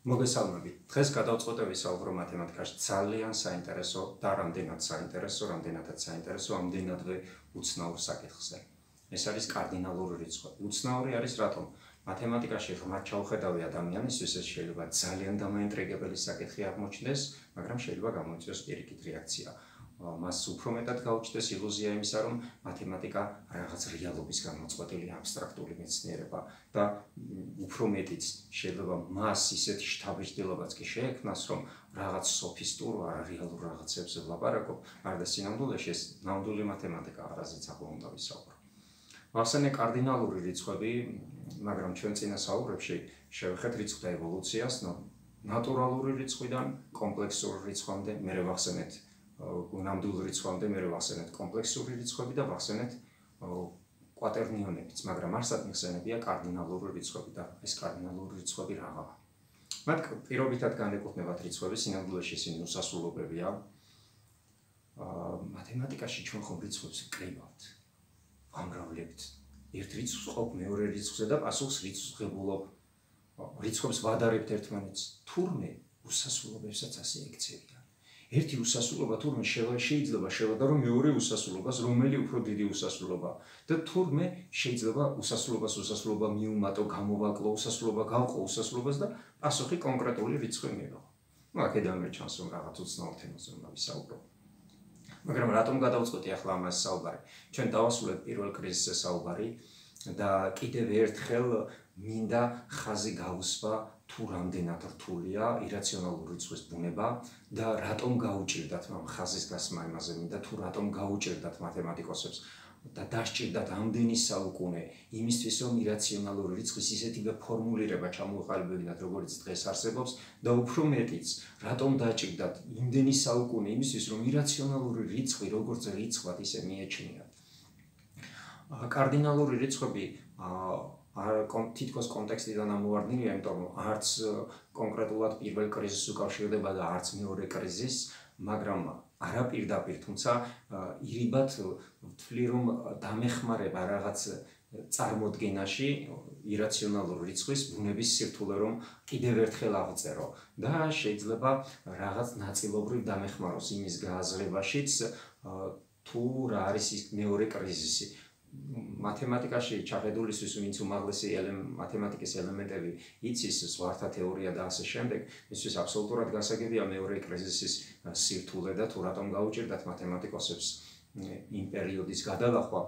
მოგესალმებით. დღეს გადავწყვეტე ვისაუბრო მათემატიკაში ძალიან საინტერესო და რამდენად საინტერესო, ამდენადვე უცნაურ საკითხზე. ეს არის კარდინალური რიცხვები. უცნაური არის რატომ? მათემატიკაში ღრმად ჩაუხედავი ადამიანისთვის ეს შეიძლება ძალიან დამაინტრიგებელი საკითხი აღმოჩნდეს, მაგრამ შეიძლება გამოიწვიოს პირიქით რეაქცია. მას უფრო მეტად გაუჩნდეს ილუზია იმისა, რომ მათემატიკა რაღაც რეალობის გამოწყვეტილი აბსტრაქტული მეცნიერება და უფრო მეტიც შეიძლება მას ისეთი შთაბეჭდილებაც კი შეექმნას, რომ რაღაც სოფისტურ არარეალურ რაღაცებზე ვლაპარაკობ, არდა სინამდვილეში ეს ნამდვილი მათემატიკა, რაზეც ახლა უნდა ვისაუბრო. ახსენე კარდინალური რიცხვები, მაგრამ ჩვენ წინა საუბრებში შევეხეთ რიცხვთა ევოლუციას, ნატურალური რიცხვიდან კომპლექსური რიცხვამდე, მერე ვახსენეთ ნამდვილ რიცხვამდე, მერე ვახსენეთ კომპლექსური რიცხვები და ვახსენეთ კვატერნიონებიც, მაგრამ არსად მიხსენებია კარდინალური რიცხვები და ეს კარდინალური რიცხვები რაღაცა. მათ პირობითად განეკუთვნებათ რიცხვები, სინამდვილეში ისინი უსასრულობებია. მათემატიკაში ჩვენ ხომ რიცხვებს ვკლებავთ, ვამრავლებთ. ერთ რიცხვს ყოფ მეორე რიცხვზე და პასუხს რიცხვს ღებულობ. რიცხვებს ვადარებთ ერთმანეთს. თურმე უსასრულობებსაც ასე ექცევიან. ერთი უსასრულობა თურმე შეიძლება შევადარო მეორე უსასრულობას, რომელი უფრო დიდი უსასრულობა და თურმე შეიძლება უსასრულობა მიუმატო, გამოვაკლო, usasრულობა გავყო usasრულობას და პასუხი კონკრეტული რიცხვი მივიღო. აქედანვე ჩანს, რომ რაღაც უცნაურ თემაზე უნდა ვისაუბრო. მაგრამ რატომ გადავწყვეტი ახლა ამას საუბარი? ჩვენ დავასრულეთ პირველ კრიზისზე საუბარი და კიდევ ერთხელ მინდა ხაზი გავუსვა თუ რამდენად რთულია ირაციონალური რიცხვის ბუნება და რატომ გაუჭირდათ ამ ხაზის გასმა იმაზე მინდა თუ რატომ გაუჭირდათ მათემატიკოსებს და დასჭირდათ ამდენი საუკუნე იმისთვის რომ ირაციონალური რიცხვის ისეთივე ფორმულირება ჩამოუყალიბებინათ როგორც დღეს არსებობს და უფრო მეტიც რატომ დაჭირდათ იმდენი საუკუნე იმისთვის რომ ირაციონალური რიცხვი როგორც რიცხვად ისე მიეჩნიათ. კარდინალური რიცხვები თითქოს კონტექსტიდან ამოვარდნილია, იმიტომ რომ არც კონკრეტულად პირველ კრიზისს უკავშირდება და არც მეორე კრიზისს, მაგრამ არა პირდაპირ, თუმცა ირიბად ვთვლი, რომ დამეხმარება რაღაც წარმოდგენაში ირაციონალური რიცხვის ბუნების სირთულე რომ კიდევ ერთხელ აღწერო და შეიძლება რაღაც ნაწილობრივ დამეხმაროს იმის გააზრებაშიც, თუ რა არის ის მეორე კრიზისი. მათემატიკაში ჩახედულისთვის ვინც უმაღლესი მათემატიკის ელემენტები იცის, ზღვართა თეორია და ასე შემდეგ, მისთვის აბსოლუტურად გასაგებია მეორე კრიზისის სირთულე და თუ რატომ გაუჭირდათ მათემატიკოსებს იმ პერიოდის გადალახვა.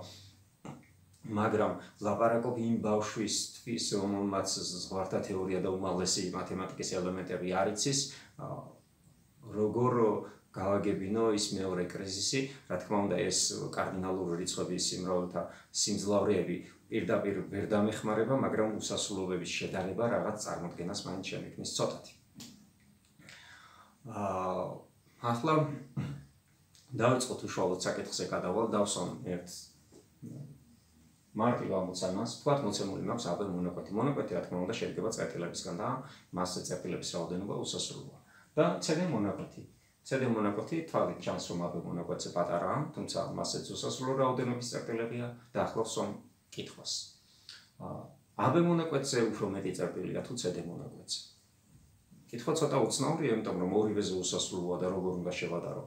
მაგრამ ლაპარაკობ იმ ბავშვისთვის, რომელმაც ზღვართა თეორია და უმაღლესი მათემატიკის ელემენტები არ იცის, როგორ გავაგებინო ის მეორე კრიზისი, რა თქმა უნდა ეს კარდინალური რიცხვების სიმრავლეთა სიმძლავრეები პირდაპირ ვერ დამეხმარება, მაგრამ უსასრულობების შედარება რაღაც წარმოდგენას მაინც შემექმნის ცოტათი. ახლა დავიწყოთ უშუალოდ საკითხზე გადავალ, დავსვამ ერთ მარტივ ამოცანას, თქვათ მოცემული მაქვს აბ მონაკვეთი. მონაკვეთი რა თქმა უნდა შედგება წერტილებისგან და მასზე წერტილების რაოდენობა უსასრულოა. და CD მონაკვეთი. CD მონაკვეთი თვალით ჩანს რომ აბ მონაკვეთზე პატარაა, თუმცა მასეც უსასრულო რაოდენობის წერტილებია და ახლავს რომ კითხვას. აბ მონაკვეთზე უფრო მეტი წერტილია თუ CD მონაკვეთზე. კითხვა ცოტა უცნაურია, იმიტომ რომ ორივეზე უსასრულოა და როგორ უნდა შევადარო.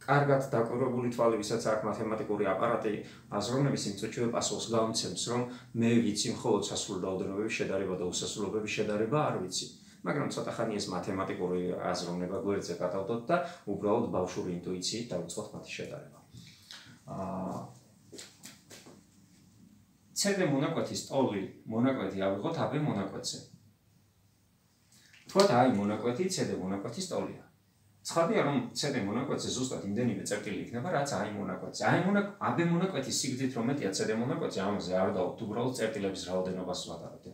კარგად დაკვირვებული თვალი, ვისაც აქვს მათემატიკური აპარატი, აზროვნების იმ წუთშივე პასუხს გამცემს, რომ მე ვიცი მხოლოდ სასრულ რაოდენობების შედარება და უსასრულოების შედარება არ ვიცი. მაგრამ ცოტა ხანი ეს მათემატიკური აზროვნება გვერდზე გადავდოთ და უბრალოდ ბავშვური ინტუიციით დავიწყოთ მათი შედარება. CD მონაკვეთის ტოლი მონაკვეთი ავიღოთ აბ მონაკვეთზე. თქვათ აი მონაკვეთი CD მონაკვეთის ტოლია. ცხადია რომ CD მონაკვეთზე ზუსტად იმდენივე წერტილი იქნება, რაც აი მონაკვეთზე. აი აბ მონაკვეთის სიგრძით რომ მეტია CD მონაკვეთზე, ამაზე არ დავთ უბრალოდ წერტილების რაოდენობას ვადარებთ.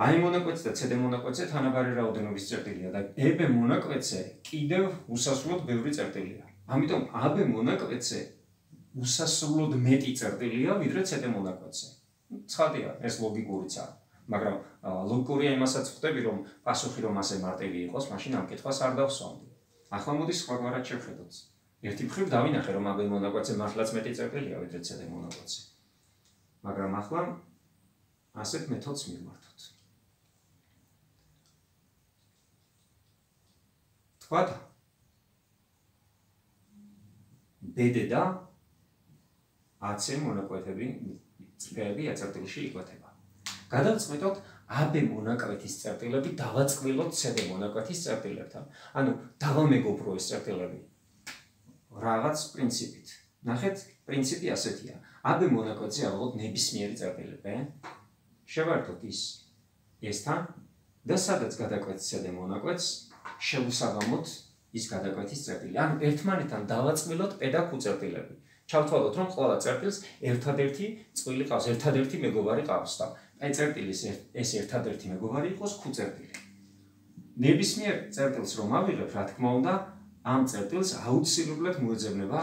აი მონაკვეთზე და CD მონაკვეთზე თანაბარი რაოდენობის წერტილია და ებ მონაკვეთზე კიდევ უსასრულოდ ბევრი წერტილია. ამიტომ აბ მონაკვეთზე უსასრულოდ მეტი წერტილია ვიდრე CD მონაკვეთზე. ცხადია, ეს ლოგიკურიცაა, მაგრამ ლოგიკურია იმასაც ხვდები, რომ პასუხი რომ ასე მარტივი იყოს, მაშინ ამ კითხვას არ დავსვამდი. ახლა მოდი სხვაგვარად შევხედოთ. ერთი მხრივ დავინახე, რომ აბ მონაკვეთზე მართლაც მეტი წერტილია ვიდრე CD მონაკვეთზე. მაგრამ ახლა ასეთ მეთოდს მივმართოთ. ვთქვათ BD და AC მონაკვეთები წრფეები აწერტილში იკვეთება. გადავწყვიტოთ AB მონაკვეთის წერტილები დავაწყვილოთ CD მონაკვეთის წერტილებთან. ანუ დავამეგობროთ ეს წერტილები რაღაც პრინციპით. ნახეთ, პრინციპი ასეთია. AB მონაკვეთზე ავიღოთ ნებისმიერი წერტილები. შევართოთ ესთან და სადაც გადაკვეთს CD მონაკვეთს, შევუსაბამოთ ის გადაკვეთის წერტილი. ანუ ერთმანეთთან დავაწყვილოთ P და Q წერტილები. ჩავთვალოთ, რომ ყველა წერტილს ერთადერთი წყვილი ყავს, ერთადერთი მეგობარი ყავს და აი წერტილის ეს ერთადერთი მეგობარი იყოს Q წერტილი. ნებისმიერ წერტილს რომ ავიღებ, რა თქმა უნდა, ამ წერტილს აუცილებლად მოეძებნება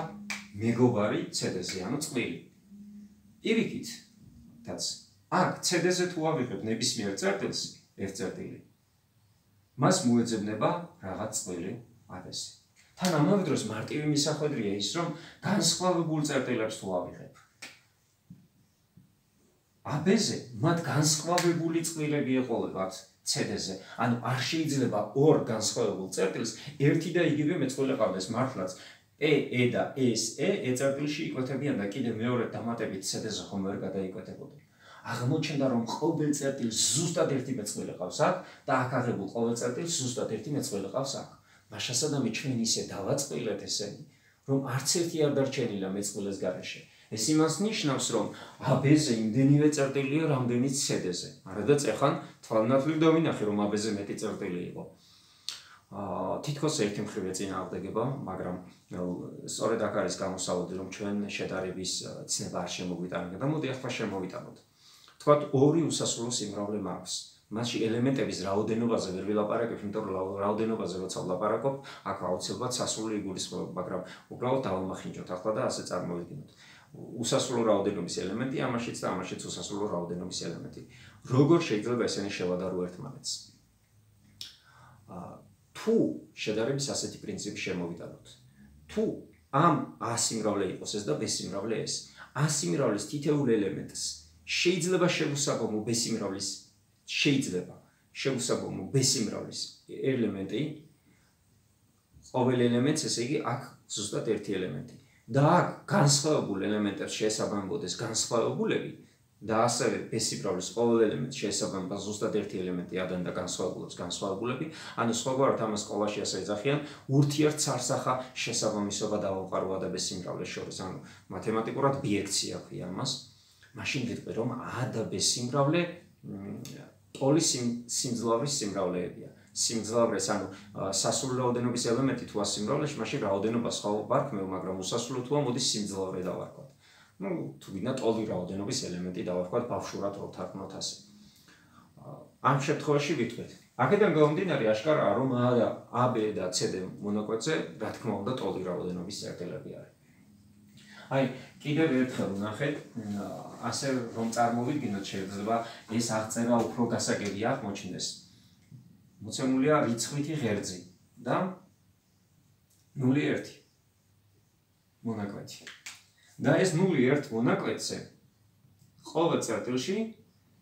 მეგობარი CD-ზე, ანუ წყვილი. პირიქით, რაც აქ CD-ზე თუ ავიღებ ნებისმიერ წერტილს, ერთ წერტილი, მას მოეძებნება რაღაც წყვილი AB-ზე. თან ამავე დროს მარტივი მისახვედრია ის, რომ განსხვავებულ წერტილებს თუ ავიღებ. AB-ზე მათ განსხვავებული წვილები ეყოლებათ CD-ზე. ანუ არ შეიძლება ორ განსხვავებულ წერტილს ერთი და იგივე მეწყვილე ყავდეს მართლაც. E და SE წერტილში იკვეთებიან და კიდევ მეორე დამატებით CD-ზე ხომ ვერ გადაიკვეთებოდნენ. აღმოჩნდა, რომ ყოველ წერტილს ზუსტად ერთი მეწყვილე ყავს აქ და აქ აღებულ ყოველ წერტილს ზუსტად ერთი მეწყვილე ყავს აქ. მაშასადამე ჩვენ ისე დავაწყვილეთ ესენი, რომ არც ერთი არ დარჩენილა მეწყვილეს გარეშე. ეს იმას ნიშნავს, რომ AB-ზე იმდენივე წერტილია, რამდენიც CD-ზე. არადაც ეხან თვალნათლივ დავინახე, რომ AB-ზე მეტი წერტილი იყო. თითქოს ერთი მხრივე წინააღმდეგება, მაგრამ სწორედ აქ არის გამოსავალი, რომ ჩვენ შედარების ცნება არ შემოგვიტანებოდა. მოდი ახლა შემოვიტანოთ. თქვათ ორი უსასრულო სიმრავლე მაქვს. მასში ელემენტების რაოდენობაზე ვერ ვილაპარაკებ, იმიტომ რომ რაოდენობაზე როცა ვლაპარაკობ, აქ აუცილებლად სასრული იგულისხმება, მაგრამ უბრალოდ დავამახინჯოთ ახლა და ასე წარმოვიდგინოთ. უსასრულო რაოდენობის ელემენტი, ამაშიც და ამაშიც უსასრულო რაოდენობის ელემენტი. როგორ შეიძლება ესენი შევადარო ერთმანეთს? თუ შედარების ასეთი პრინციპი შემოვიტანოთ. თუ ამ A სიმრავლე იყოს ეს და B სიმრავლე ეს, A სიმრავლის თითოეულ ელემენტს შეიძლება შევუსაბამო B სიმრავლის B სიმრავლის ელემენტი, ყოველ ელემენტს, ესე იგი, აქ ზუსტად ერთი ელემენტი. და აქ განსხვავებულ ელემენტებს შეესაბამებოდეს განსხვავებულები და ასევე B სიმრავლის ყოველ ელემენტს შეესაბამება ზუსტად ერთი ელემენტი A-დან და განსხვავებულებს განსხვავებულები, ანუ სხვაგვარად ამას სკოლაში ასე ეძახიან ურთიერთსარსახა შესაბამისობა დავამყარო A და B სიმრავლეს შორის, ანუ მათემატიკურად ბიექცია ქვია ამას. მაშინ ვიტყვი, რომ A და B სიმრავლე ტოლი სიმძლავრის სიმრავლეებია. სიმძლავრეს, ანუ სასრული რაოდენობის ელემენტი თუ ასიმრავლეში, მაშინ რაოდენობა სხვა ვარქმევ, მაგრამ უსასრულო თუა, მოდის სიმძლავრე დავარქვათ. თუ გინდა ტოლი რაოდენობის ელემენტი დავარქვათ, ბავშვურად რო თარგმნოთ ასე. ამ შემთხვევაში ვიტყვით. აქედან გამომდინარე აშკარაა, რომ AB და CD მონაკვეთზე, რა თქმა უნდა, ტოლი რაოდენობის წერტილები არის. აი, კიდევ ერთხელ ვნახეთ, ასე რომ წარმოვიდგინოთ, შეიძლება ეს აღწერა უფრო გასაგები აღმოჩნდეს. მოცემულია რიცხვითი ღერძი და 0,1 მონაკვეთი. და ეს 0,1 მონაკვეთზე ყოველ წერტილში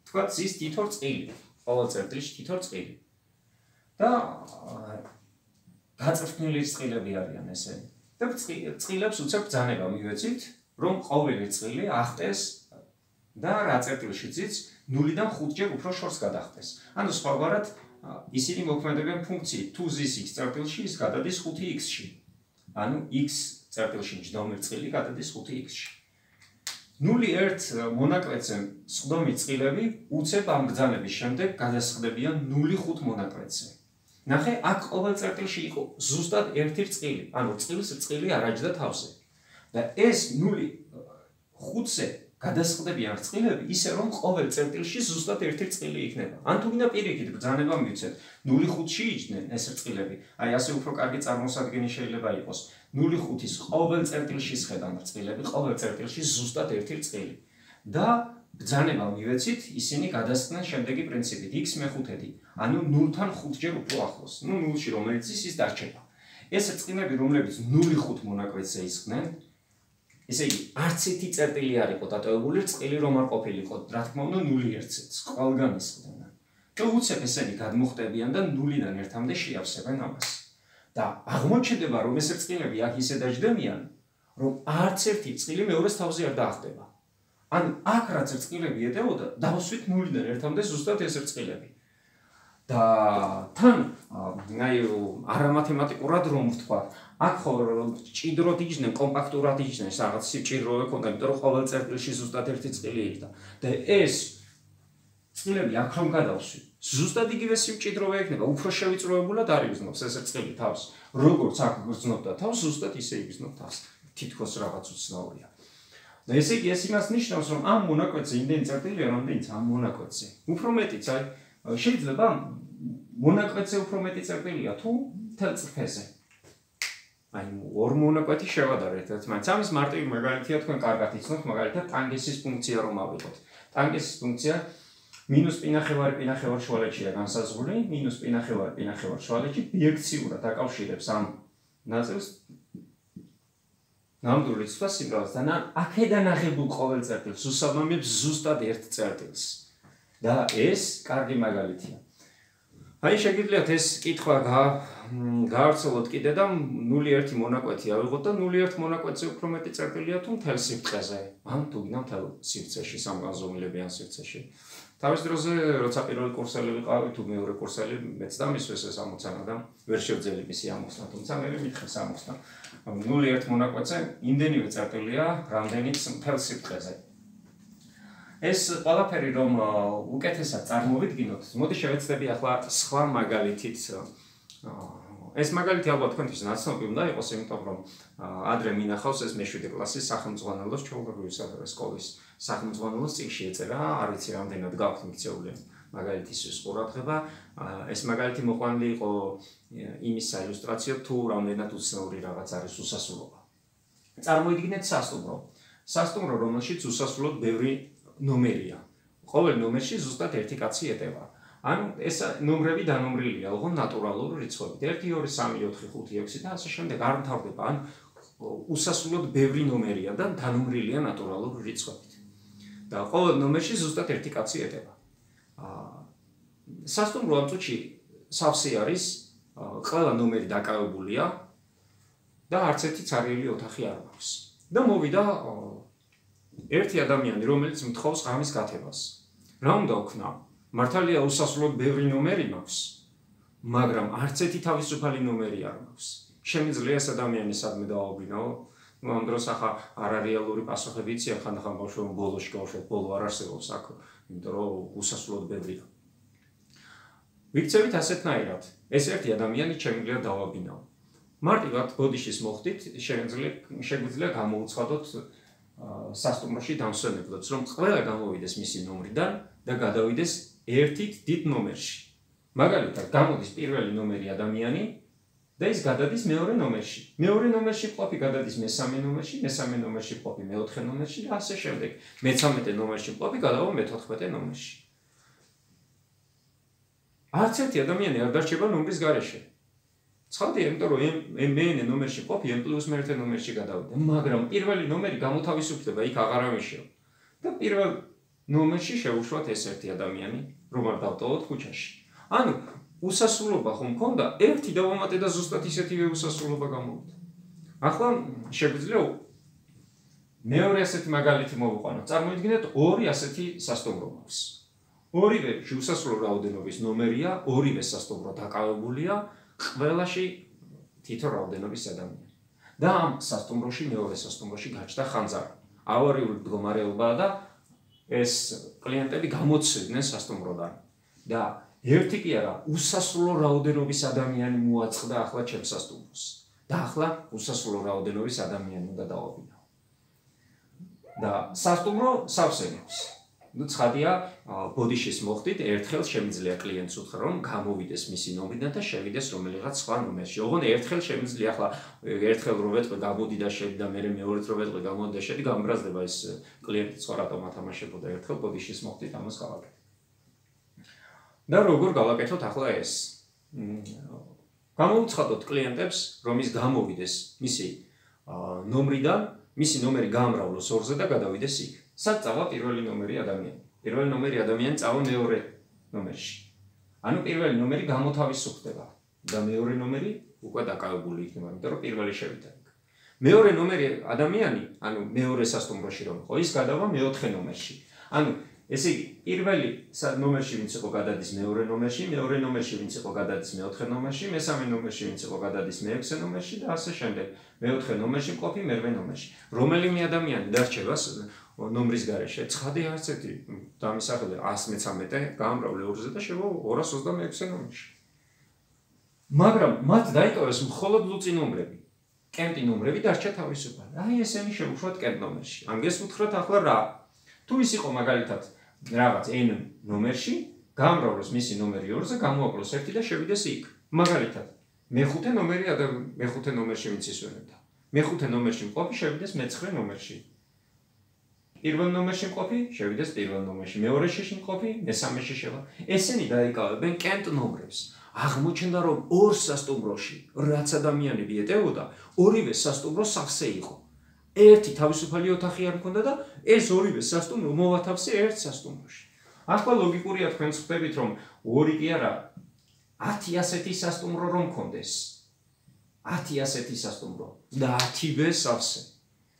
თქვათ ზის თითო რწყილი, ყოველ წერტილში თითო რწყილი. და გაწვრთნილი რწყილები არიან ესენი. და რწყილებს უცებ ბრძანება მივეცით, რომ ყოველი რწყილი ახტეს და რა წერტილში ძიც 0-დან 5-ჯერ უფრო შორს გადახტეს. ანუ სხვაგვარად ისინი მოქმედებენ ფუნქციით, თუ ზის x წერტილში, ის გადადის 5x-ში. ანუ x წერტილში მჯდომი რწყილი გადადის 5x-ში. 0,1 მონაკვეთზე სხდომი რწყილები უცებ ამ ბრძანების შემდეგ გადასხდებიან 0,5 მონაკვეთზე. ნახე, აქ ყოველ წერტილში იყო ზუსტად ერთი რწყილი, ანუ რწყილის რწყილი არ აჯდა თავზე. და ეს 0,5-ზე გადასხდებიან რწყილები ისე, რომ ყოველ წერტილში ზუსტად ერთი რწყილი იქნება. ან თუ გინდა პირიქით ბრძანება მივცეთ, 0,5-ში იჯდნენ ეს რწყილები. აი ასე უფრო კარგი წარმოსადგენი შეიძლება იყოს. 0,5-ის ყოველ წერტილში შედან რწყილები, ყოველ წერტილში ზუსტად ერთი რწყილი. და ბრძანება მივეცით, ისინი გადასხდნენ შემდეგი პრინციპით, x მე-5, ანუ 0-თან 5-ჯერ უფრო ახლოს. 0-ში რომელიც ის დარჩება. ეს რწყილები, რომლებიც 0,5 მონაკვეთზე ისხდნენ, ესე იგი, არც ერთი წერტილი არ იყო დატოვებული, რწყილი რომ არ ყოფილიყო, რა თქმა უნდა 0,1-ზეც, ყველგან ისხდნენ. და უცებ ესენი გადმოხტებიან და 0-დან 1-მდე შეავსებენ ამას. და აღმოჩნდება რომ ეს რწყილები აქ ისე დაждდებიან რომ არც ერთი რწყილი მეორეს თავზე არ დაახტება. ან აქ რაც რწყილები ეტეოდა დავსვით ნულიდან ერთამდე ზუსტად ეს რწყილები. და თან აი არამათემატიკურად რომ ვთქვა, აქ ხო ჭიდროდ იჯდნენ, კომპაქტურად იჯდნენ, რაღაც სიჭიროები ქონდა, იმიტომ რომ ყოველ წერტილში ზუსტად ერთი წყილი იქნა. და ეს წყილები აქ რომ გადავსვი, ზუსტად იგივე სიმჭიდროვე ექნება, უფრო შევიწროებულად არ იგრძნობს ეს რწყილი თავს. როგორც აქ გრძნობდა თავს, ზუსტად ისე იგრძნობს თავს. თითქოს რაღაც უცნაურია. და ესე იგი ეს იმას ნიშნავს, რომ ამ მონაკვეთზე იმდენი წერტილია, რამდენიც ამ მონაკვეთზე. უფრო მეტიც, აი შეიძლება მონაკვეთზე უფრო მეტი წერტილია თუ მთელ წრფეზე. აი ორ მონაკვეთი შევადარეთ ერთმანეთს. ამის მარტივი მაგალითია თქვენ კარგად იცნობთ, მაგალითად ტანგენსის ფუნქცია რომ ავიღოთ. ტანგენსის ფუნქცია მინუს პინახევარი შუალედშია განსაზღვრული, მინუს პინახევარი შუალედში ბიექტიურად აკავშირებს ამ ნაწილს ნამდვილი ცვლა სიმრავლეს და აქედან აღებულ ყოველ წერტილს უსაბამებს ზუსტად ერთ წერტილს. და ეს კარგი მაგალითია. აი შეგიძლიათ ეს კითხვა გაავრცელოთ კიდე და 0,1 მონაკვეთი ავიღოთ და 0,1 მონაკვეთზე უფრო მეტი წერტილია თუ მთელ სივრცეზე. ან თუ გინდა მთელ სივრცეში, სამგანზომილებიან სივრცეში. თავის დროზე, როცა პირველი კურსელი ვიყავი, თუ მეორე კურსელი, მეც დამისვეს ეს ამოცანა და ვერ შევძელი მისი ამოხსნა, თუმცა მე მითხეს ამოხსნა. 0,1 მონაკვეთზე იმდენივე წერტილია, რამდენიც მთელ სივრცეზე. ეს ყველაფერი რომ უკეთესად წარმოვიდგინოთ, მოდი შევეცდები ახლა სხვა მაგალითით. ეს მაგალითი ალბათ თქვენთვის ნაცნობი უნდა იყოს, იმიტომ რომ ადრე მინახავს ეს მე-7 კლასის სახელმძღვანელოს ჩვეულებრივი სკოლის სახელმძღვანელოს წიგნში ეწერა, არ ვიცი რამდენად გაქვთ მიქცეული მაგალითის ყურადღება. ეს მაგალითი მოყვანილი იყო იმის საილუსტრაციოდ, თუ რამდენად უცნაური რაღაც არის უსასრულობა. წარმოიდგინეთ სასტუმრო, რომელშიც უსასრულოდ ბევრი ნომერია. ყოველ ნომერში ზუსტად ერთი კაცი ეტევა. ანუ ეს ნომრები დანომრილია, ოღონდ ნატურალურ რიცხვებით. 1, 2, 3, 4, 5, 6 და ასე შემდეგ არ მთავრდება. ან უსასრულოდ ბევრი ნომერია და დანომრილია ნატურალურ რიცხვებით. და ყოველ ნომერში ზუსტად ერთი კაცი ეტევა. სასტუმრო ამ წუთში სავსე არის, ყველა ნომერი დაკავებულია და არც ერთი ცარიელი ოთახი არ მაქვს. და მოვიდა ერთი ადამიანი, რომელიც მთხოვს ღამის გათებას. რა უნდა ვქნა? მართალია უსასრულოდ ბევრი ნომერი მაქვს, მაგრამ არც ერთი თავისუფალი ნომერი არ მაქვს. შემიძლია ეს ადამიანი სადმე დავაუბრინო? ამ დროს ახლა არარეალური პასუხები იციან, ხანდახან ბავშვებმა ბოლოში გავუშვათ, ბოლო არ არსებობს აქ, იმიტომ რომ უსასრულოდ ბევრია. ვიქცევით ასეთნაირად, ეს ერთი ადამიანი შემიძლია დავაბინაო. მარტივად ბოდიშის მოხდით, შეგვიძლია გამოუცხადოთ სასტუმროში დამსვენებლებს, რომ ყველა გამოვიდეს მისი ნომრიდან და გადავიდეს ერთით დიდ ნომერში. მაგალითად, გამოდის პირველი ნომერი ადამიანი და ის გადადის მეორე ნომერში. მეორე ნომერში მყოფი გადადის მესამე ნომერში, მესამე ნომერში მყოფი მეოთხე ნომერში და ასე შემდეგ. მე-13 ნომერში მყოფი გადავა მე-14 ნომერში. არც ერთი ადამიანი არ დარჩება ნომრის გარეშე. ცხადია, იმიტომ რომ მე-n ნომერში მყოფი m+1 ნომერში გადავიდა, მაგრამ პირველი ნომერი გამოთავისუფლდება, იქ აღარ ამიშევა. და პირველ ნომერში შევუშვათ ეს ერთი ადამიანი, რომ არ დავტოვოთ ქუჩაში. ანუ უსასრულობა ხომ მქონდა, ერთი დავამატე და ზუსტად ისეთივე უსასრულობა გამოვიდა. ახლა შეგვიძლია მეორე ასეთი მაგალითი მოვიყვანოთ. წარმოიდგინეთ, ორი ასეთი სასტუმრო მაქვს. ორივე უსასრულო რაოდენობის ნომერია, ორივე სასტუმრო დაკავებულია, ყველაში თითო რაოდენობის ადამიანი. და ამ სასტუმროში, მეორე სასტუმროში გაჩნდა ხანძარი. ავარიული მდგომარეობაა და ეს კლიენტები გამოცვიდნენ სასტუმროდან. და ერთი კი არა, უსასრულო რაოდენობის ადამიანი მოაწყდა ახლა ჩემს სასტუმროს. და ახლა უსასრულო რაოდენობის ადამიანი უნდა დავაბინაო. და სასტუმრო სავსე აქვს. ნუ ცხადია, ბოდიშის მოხდით, ერთხელ შემიძლია კლიენტს უთხრა, რომ გამოვიდეს მისი ნომრიდან და შევიდეს რომელიღაც სხვა ნომერში. ოღონდ ერთხელ შემიძლია, ახლა ერთხელ რო ვეტყვი გამოდი და შედი და მე მეორედ რო ვეტყვი გამოდი და შედი, გამბრაზდება ეს კლიენტი სხვა რატომ ათამაშებოდა ერთხელ ბოდიშის მოხდით, ამას გავაკეთე. და როგორ გავაკეთოთ ახლა ეს? გამოვუცხადოთ კლიენტებს, რომ ის გამოვიდეს მისი ნომრიდან, მისი ნომერი გაამრავლოს ორზე და გადავიდეს იქ. სად წავა პირველი ნომერი ადამიანი? პირველი ნომერი ადამიანი წავა მეორე ნომერში. ანუ პირველი ნომერი გამოთავისუფლდება და მეორე ნომერი უკვე დაკავებული იქნება, იმიტომ რომ პირველი შევიდა. მეორე ნომერი ადამიანი, ანუ მეორე სასტუმროში რომ იყო, ის გადავა მეოთხე ნომერში. ანუ ესე იგი, პირველი ნომერში ვინც იყო გადადის მეორე ნომერში, მეორე ნომერში ვინც იყო გადადის მეოთხე ნომერში, მესამე ნომერში ვინც იყო გადადის მეექვსე ნომერში და ასე შემდეგ. მეოთხე ნომერში მყოფი მერვე ნომერში. რომელიმე ადამიანი დარჩება ნომრის გარეშე, ცხადი არც ერთი დამისახელე 113 გაამრავლე 2-ზე და შევა 226 ნომერში. მაგრამ მათ დაიტოვეს მხოლოდ ლუწი ნომრები. კენტი ნომრები დარჩა თავისუფალი. აი ესენი შეუშვათ კენტ ნომერში. ან გესმუთხრათ ახლა რა? თუ ის იყო მაგალითად რაღაც n ნომერში, გაამრავლოს მისი ნომერი 2-ზე, გამოაკლოს 1 და შევიდეს იქ. მაგალითად, მეხუთე ნომერი მეხუთე ნომერში ვინც ისვენებდა. მეხუთე ნომერში მყოფი შევიდეს მე-9 ნომერში. პირველ ნომერში მყოფი შევიდეს პირველ ნომერში, მეორეში მყოფი მესამეში შევა. ესენი დაიკავებენ კენტ ნომრებს. აღმოჩნდა რომ ორ სასტუმროში, რაც ადამიანები ეტევოდა, ორივე სასტუმრო სახლზე იყო. ერთი თავისუფალი ოთახი არ მქონდა და ეს ორივე სასტუმრო მოვათავსე ერთ სასტუმროში. ახლა ლოგიკურია თქვენ ხვდებით რომ 2 კი არა 10 ასეთი სასტუმრო რომ მქონდეს. 10 ასეთი სასტუმრო და 10-ვე სახლზე.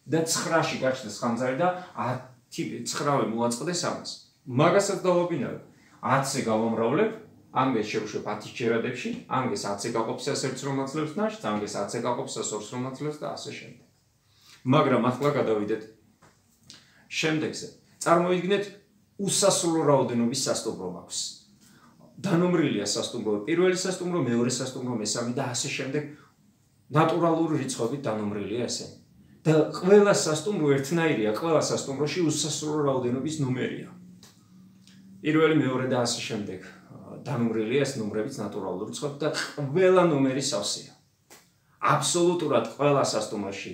და 9-ში გაჩნდეს ხანძარი და 9-ვე მოაწყდეს ამას. მაგასაც დავაბინავებ. 10-ზე გავამრავლებ, ამგეს შევშვებ 10 ჯერადებში, ამგეს 10-ზე გაყოფსას ერთს რომ აძლევს ნაშთს, ამგეს 10-ზე გაყოფსას ორს რომ აძლევს და ასე შემდეგ. მაგრამ ახლა გადავიდეთ შემდეგზე. წარმოიდგინეთ უსასრულო რაოდენობის სასტუმრო მაქვს. დანომრილია სასტუმრო, პირველი სასტუმრო, მეორე სასტუმრო, მესამე და ასე შემდეგ. ნატურალური რიცხვებით დანომრილია ესენი. და ყველა სასტუმრო ერთნაირია, ყველა სასტუმროში უსასრულო რაოდენობის ნომერია. პირველი, მეორე და ასე შემდეგ. დანომრილია ეს ნომრებიც ნატურალური რიცხვებით და ყველა ნომერი სავსეა. აბსოლუტურად ყველა სასტუმროში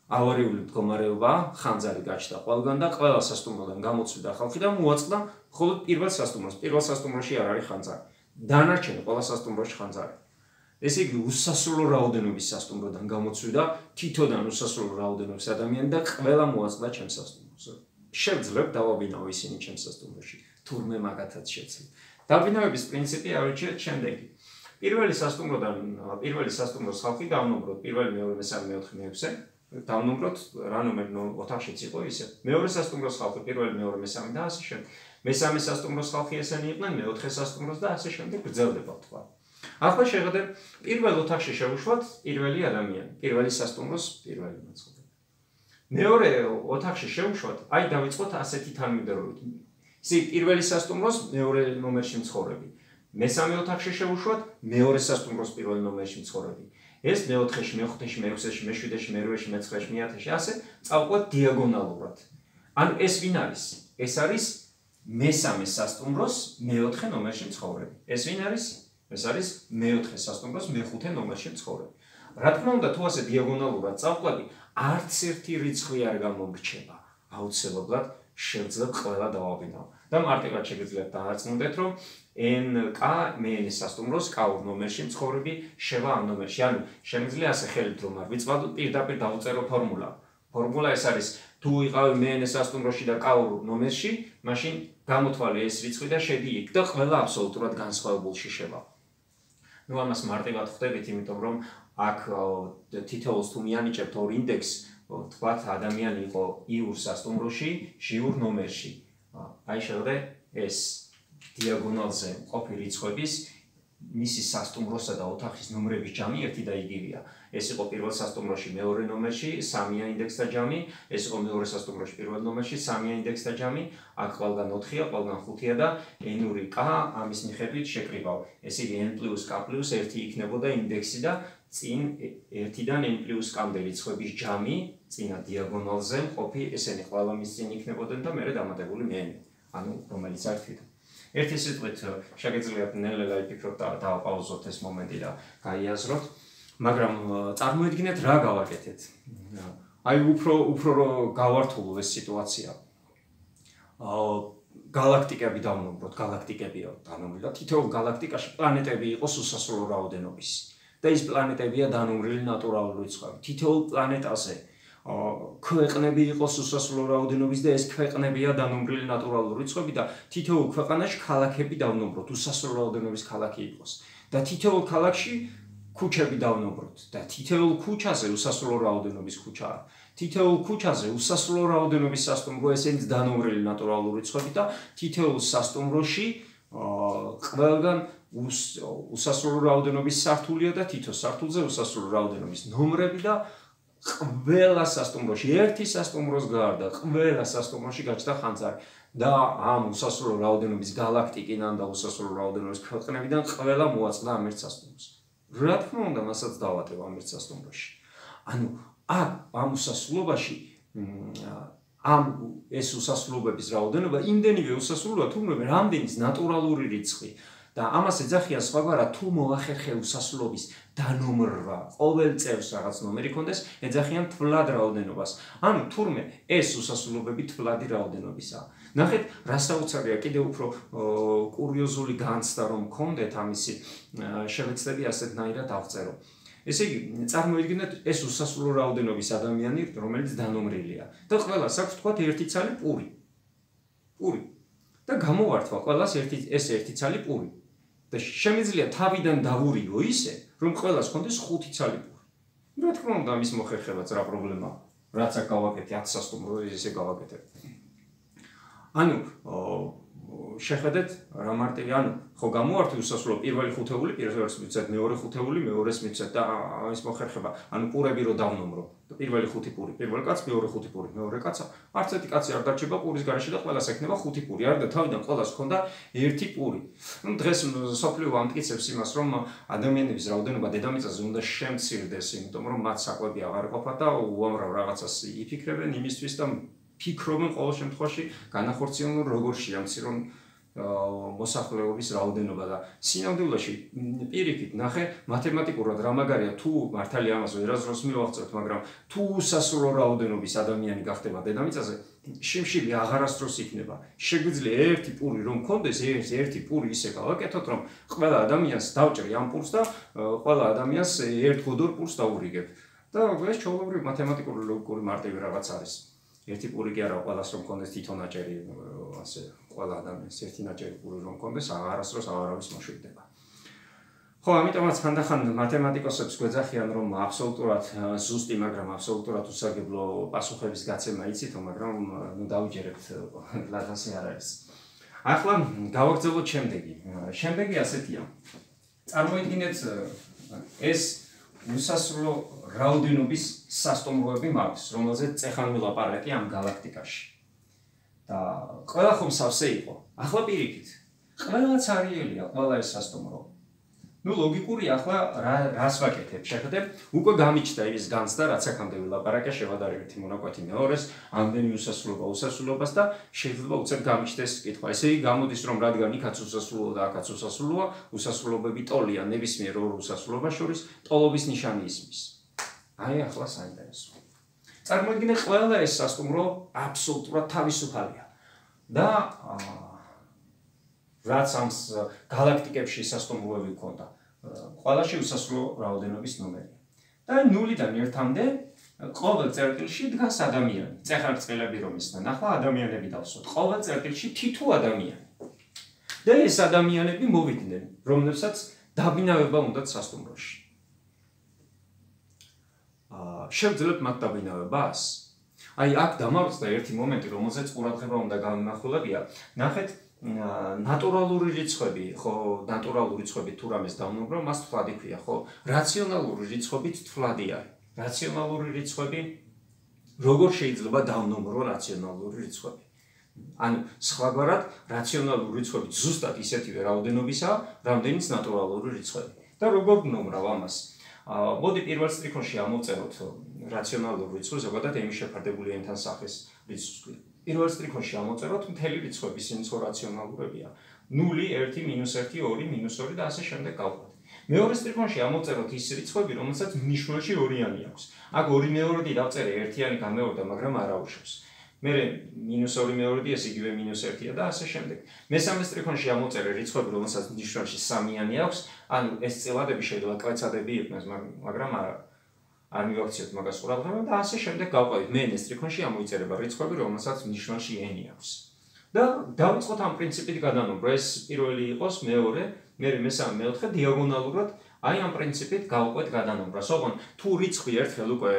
ავარიული მდგომარეობა, ხანძარი გაჩნდა ყველგან და ყველა სასტუმროდან გამოცვიდა ხალხი და მოაწყდა მხოლოდ პირველ სასტუმროს. პირველ სასტუმროში არ არის ხანძარი. დანარჩენი ყველა სასტუმროში ხანძარი. ესე იგი, უსასრულო რაოდენობის სასტუმროდან გამოცვიდა თითოდან უსასრულო რაოდენობის ადამიანი და ყველა მოაწყდა ჩემს სასტუმროს. შევძლებ დავაბინავ ისინი ჩემს სასტუმროში. თურმე მაგათაც შეძლებ. დაბინავების პრინციპი ავირჩიეთ შემდეგი. პირველი სასტუმროს ხალხი დავნომროთ პირველი, მეორე, მესამე, მეოთხე, მეექვსე. დავნომროთ რა ნომერი ოთახშიც იყო ისე. მეორე სასტუმროს ხალხი პირველი, მეორე, მესამე და ასე შემდეგ. მესამე სასტუმროს ხალხი ესენი იყვნენ, მეოთხე სასტუმროს და ასე შემდეგ გრძელდება თქვა. ახლა შეხედეთ პირველ ოთახში შევუშვათ პირველი ადამიანი, პირველი სასტუმროს პირველი მოწყობილი. მეორე ოთახში შევუშვათ, აი დავიწყოთ ასეთი თანმიმდევრობით. ისე პირველი სასტუმროს მეორე ნომერში მცხოვრები. მესამე ოთახში შევუშვათ, მეორე სასტუმროს პირველ ნომერში მცხოვრები. ეს მეოთხეში, მეხუთეში, მეექვსეში, მეშვიდეში, მერვეში, მეცხრეში, მეათეში, ასე წავყვეთ დიაგონალურად. ანუ ეს ვინ არის? ეს არის მესამე სასტუმროს მეოთხე ნომერში მცხოვრები. ეს ვინ არის? ეს არის მეოთხე სასტუმროს მეხუთე ნომერში მცხოვრები. რა თქმა უნდა, თუ ასე დიაგონალურად წავყვები, არც ერთი რიცხვი არ გამომრჩება. აუცილებლად შევძლებ ყველა დავაბინავ. და მარტივად შეგიძლიათ დაარწმუნდეთ, რომ NK მეენის სასტუმროს K-ორ ნომერში მცხოვრები შევა ამ ნომერში. ანუ შემიძლია ასე ხელით რომ არ ვიწვადოთ, პირდაპირ დავუწერო ფორმულა. ფორმულა ეს არის, თუ იყავი მეენის სასტუმროში და K-ორ ნომერში, მაშინ გამოთვალე ეს რიცხვი და შედი იქ და ყველა აბსოლუტურად განსხვავებულში შევა. ნუ ამას მარტივად ხვდებით, იმიტომ რომ აქ თითოეულს თუ მიანიჭებთ ორ ინდექსს, თქვათ ადამიანი იყო I-ურ სასტუმროში, J-ურ ნომერში. აი შეხედე ეს დიაგონალზე მყოფი რიცხვების მისი სასტუმროსა და ოთახის ნომრების ჯამი ერთი და იგივეა. ეს იყო პირველ სასტუმროში მეორე ნომერში 3-ია ინდექსთა ჯამი, ეს იყო მეორე სასტუმროში პირველ ნომერში 3-ია ინდექსთა ჯამი, აქ ყველგან 4-ია, ყველგან 5-ია და n-ური k ამის მიხედვით შეკრიბავ. ესე იგი n + k + 1 იქნებოდა ინდექსი და წინ 1-დან n + k-მდე რიცხვების ჯამი წინა დიაგონალზე მყოფი ესენი ყველა მის წინ იქნებოდნენ და მერე დამატებული მე-n, ანუ რომელიც არ თვითონ. ერთი სიტყვით შეგიძლიათ ნელ-ნელა იფიქროთ და დავაპაუზოთ ეს მომენტი და გაიაზროთ, მაგრამ წარმოიდგინეთ რა გავაკეთეთ. აი უფრო რომ გავართულო ეს სიტუაცია. galaktikები დავნობროთ, galaktikებია დანომრილი. თითოეულ galaktikაში პლანეტები იყოს უსასრულო რაოდენობის. და ის პლანეტებია დანომრილი ნატურალური რიცხვებით. თითოეულ პლანეტაზე ქვეყნები იყოს უსასრულო რაოდენობის და ეს ქვეყნებია დანომრილი ნატურალური რიცხვები და თითოეულ ქვეყანაში ქალაქები დავნობროთ, უსასრულო რაოდენობის ქალაქი იყოს. და თითოეულ ქალაქში ქუჩები დავნობროთ და თითოეულ ქუჩაზე უსასრულო რაოდენობის ქუჩაა. თითოეულ ქუჩაზე უსასრულო რაოდენობის სასტუმრო, ესენიც დანომრილი ნატურალური რიცხვები და თითოეულ სასტუმროში ყველგან უსასრულო რაოდენობის სართულია და თითო სართულზე უსასრულო რაოდენობის ნომრები და ყველა სასტუმროში, ერთი სასტუმროს გარდა, ყველა სასტუმროში გაჩნდა ხანძარი და ამ უსასრულო რაოდენობის გალაქტიკიდან და უსასრულო რაოდენობის ქვეყნებიდან ყველა მოაწყდა ამ ერთ სასტუმროს. რა თქმა უნდა, მასაც დავატევ ამ ერთ სასტუმროში. ანუ ამ უსასრულობაში ეს უსასრულობების რაოდენობა იმდენივე უსასრულოა, თუმცა რამდენის ნატურალური რიცხვი და ამას ეძახიან სხვაგვარად თუ მოახერხე უსასრულობის დანომრვა, ყოველ წევს რაღაც ნომერი ქონდეს, ეძახიან თვლად რაოდენობას. ანუ თურმე ეს უსასრულობები თვლადი რაოდენობისაა. ნახეთ, რა საოცარია, კიდევ უფრო კურიოზული განცდა რომ გქონდეთ ამისი, შევეცდები ასეთნაირად ავწერო. ესე იგი, წარმოიდგინეთ ეს უსასრულო რაოდენობის ადამიანი, რომელიც დანომრილია და ყველას აქვს თქვათ ერთი ცალი პური. პური. და გამოვართვა ყველას ეს ერთი ცალი პური. და შემიძლია თავიდან დავურიგო ისე, რომ ყველას ჰქონდეს 5 ცალი პური. რა თქმა უნდა, ამის მოხერხებაც რა პრობლემაა. რაც აქ გავაკეთე 10 სასტუმრო ისე გავაკეთე. ანუ შეხედეთ რა მარტივი, ანუ ხო გამოვართვი უსასრულო პირველი ხუთეული, პირველს მიცეთ, მეორე ხუთეული, მეორეს მიცეთ და ამის მოხერხება, ანუ პურები რო დავნომრო. პირველი 5 პური, პირველ კაცს, მეორე 5 პური, მეორე კაცს, არც ერთი კაცი არ დარჩება პურის გარეშე და ყველას ექნება 5 პური, არ და თავიდან ყველას ჰქონდა 1 პური. ნუ დღეს სოფლიო ამტკიცებს იმას, რომ ადამიანების რაოდენობა დედამიწაზე უნდა შემცირდეს, იმიტომ რომ მათ საკვები აღარ ყოფა და უამრავ რაღაცას იფიქრებენ იმისთვის და ფიქრობენ ყოველ შემთხვევაში განახორციელონ როგორ შეამცირონ მოსახლეობის რაოდენობა და სინამდვილეში პირიქით ნახე მათემატიკურად რა მაგარია თუ მართალია ამას ვერასდროს მივახცევთ, მაგრამ თუ უსასრულო რაოდენობის ადამიანი გახდება დედამიწაზე, შიმშილი აღარასდროს იქნება. შეგვიძლია ერთი პური რომ მქონდეს, ერთი პური ისე გავაკეთოთ, რომ ყველა ადამიანს დავჭრი ამ პურს და ყველა ადამიანს ერთ გოდორ პურს დაურიგებ. და ეს ჩვეულებრივი მათემატიკური ლოგიკური მარტივი რაღაც არის. ერთი პური კი არა, ყველას რომ მქონდეს თითო ნაჭერი, ასე ყველა ადამიანს ერთი ნაჭერი პური რომ მქონდეს, აღარასდროს აღარავის მოშვიდდება. ხო, ამიტომაც ხანდახან მათემატიკოსებს გვეძახიან, რომ აბსოლუტურად ზუსტი, მაგრამ აბსოლუტურად უსაგებლო პასუხების გაცემა იცითო, მაგრამ ნუ დავიჯერებთ, ლათასი არ არის. ახლა გავაგრძელოთ შემდეგი. შემდეგი ასეთია. წარმოიდგინეთ ეს უსასრულო რაოდენობის სასტუმროები მაქვს, რომელზეც წეხან ვილაპარაკი ამ გალაქტიკაში. და ყველა ხომ სავსე იყო. ახლა პირიქით, ყველა ცარიელია, ყველა ეს სასტუმრო. ნუ ლოგიკური ახლა რას ვაკეთებ? შეხედებ, უკვე გამიჩნდა ის განცდა, რაც აქამდე ვილაპარაკე, შევადარე ერთი მონაკვეთი მეორეს, ამდენი უსასრულობას და შეიძლება უცებ გამიჩნდეს კითხვა. ესე იგი გამოდის, რომ რადგან იქაც უსასრულო და აქაც უსასრულოა, უსასრულობები ტოლია ნებისმიერ ორ უსასრულობას შორის, ტოლობის ნიშანი ისმის. აი ახლა საინტერესოა. წარმოიდგინეთ, ყველა ეს სასტუმრო აბსოლუტურად თავისუფალია. და რაც ამ გალაქტიკებში სასტუმროები ჰქონდა, ყველაში უსასრულო რაოდენობის ნომერია. და 0-დან 1-მდე ყოველ წერტილში დგას ადამიანი. წეხარწყილები რომ ისნან, ახლა ადამიანები დავსვათ. ყოველ წერტილში თითო ადამიანი. და ეს ადამიანები მოვიდნენ, რომლებსაც დაბინავება უნდათ სასტუმროში. შევძლებთ მათ დაბინავებას? აი აქ დამავიწყდა ერთი მომენტი, რომელზეც ყურადღება უნდა განვინახულებია. ნახეთ, ნატურალური რიცხვები, ხო, ნატურალური რიცხვები თუ რამეს დავნობრო, მას თვლადი ქვია, ხო? რაციონალური რიცხვებით თვლადი არის. რაციონალური რიცხვები როგორ შეიძლება დავნობრო რაციონალური რიცხვები? ანუ სხვაგვარად, რაციონალური რიცხვები ზუსტად ისეთივე რაოდენობისაა, რამდენიც ნატურალური რიცხვები. და როგორ ვნობრავ ამას? მოდი პირველ სტრიქონში ამოვწეროთ რაციონალური რიცხვი, ზოგადად ემი შეფარდებული ენთან სახის რიცხვი. პირველ სტრიქონში ამოვწეროთ მთელი რიცხვები, ისინიც რაციონალურებია. 0, 1, -1, 2, -2 და ასე შემდეგ გავყვეთ. მეორე სტრიქონში ამოვწეროთ ის რიცხვები, რომელსაც მნიშვნელში ორიანი აქვს. აქ 2 მეორედი დავწერე, ერთიანი გამეორდა, მაგრამ არ აუშვებს. მერე -2 მეორედი ეს იგივე -1-ია და ასე შემდეგ. მესამე სტრიქონში ამოვწერე რიცხვები, რომელსაც მნიშვნელში 3-იანი აქვს, ანუ ეს წილადები შეიძლება კვეცადები იყვნენ, მაგრამ არ მივაქციოთ მაგას ყურადღება და ასე შემდეგ გავყვებით. მე ეს სტრიქონში ამოიწერება რიცხვები, რომელსაც მნიშვნელში n აქვს. და დავიწყოთ ამ პრინციპით გადანობრო, ეს პირველი იყოს, მეორე, მერე მესამე, მეოთხე დიაგონალურად აი ამ პრინციპით გავყვეთ გადანომბრას. ოღონ თუ რიცხვი ერთხელ უკვე